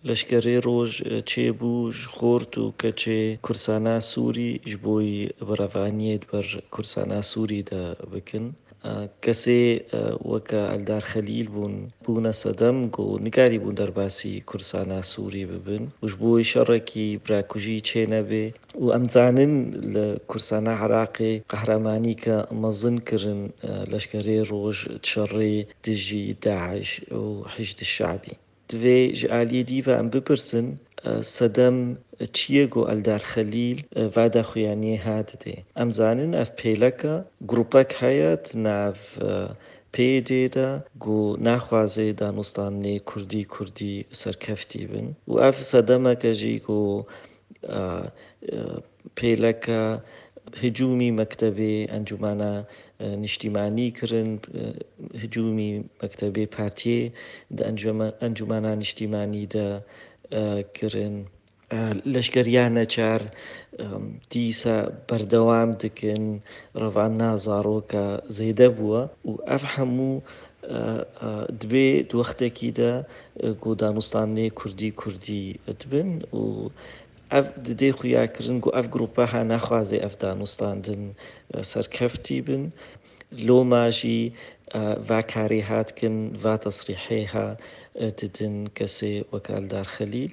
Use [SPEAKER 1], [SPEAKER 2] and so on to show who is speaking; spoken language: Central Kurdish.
[SPEAKER 1] لەشکرێ ڕۆژ چێبوو خۆرت و کەچێ کورسانە سووری ji بۆی بەڕەڤانیێت بەر کورسانە سووریدا بکن. کەسێ وەکە ئەلدار خەلیل بوونە سەدەم و نگاری بوون دەرباسی کورسانە سووری ببن وش بۆی شەڕێکی براکوژی چێ نەبێ و ئەمزانن لە کورسانە عراقێ قەهرەمانی کە مەزن کردن لەشکرێ ڕۆژ شەڕێ دژی داعش و حیشد الشعبی. دوێ ji aliyê dîve em bipirsin sedem çiye got Aldar Xelîl vada xuyaniyê hat dê. Em zanin ev pêleka grupek heye nav pêdê de got naxwaze Danûstanê Kurdî serkeftî bin û ev sedemeke jî got pêleka hicûmî mektebê encûmena niştîmanî kirin, hicûmî mektebê partiyê di encûmena niştîmanî de kirin. لەشکریان نەچار دیسە بەردەوام دکن ڕەڤانا زارۆکە زەیدە بووە و ئەف هەموو دبێ وەختێکیدا got Danûstanê Kurdî dibin û ev didê xuyakirin got ev grupeha naxwaze ev danûstandin serkeftî bin. Loma jî va karê hat kin, va tesrîhê didin kesê wek Aldar Xelîl.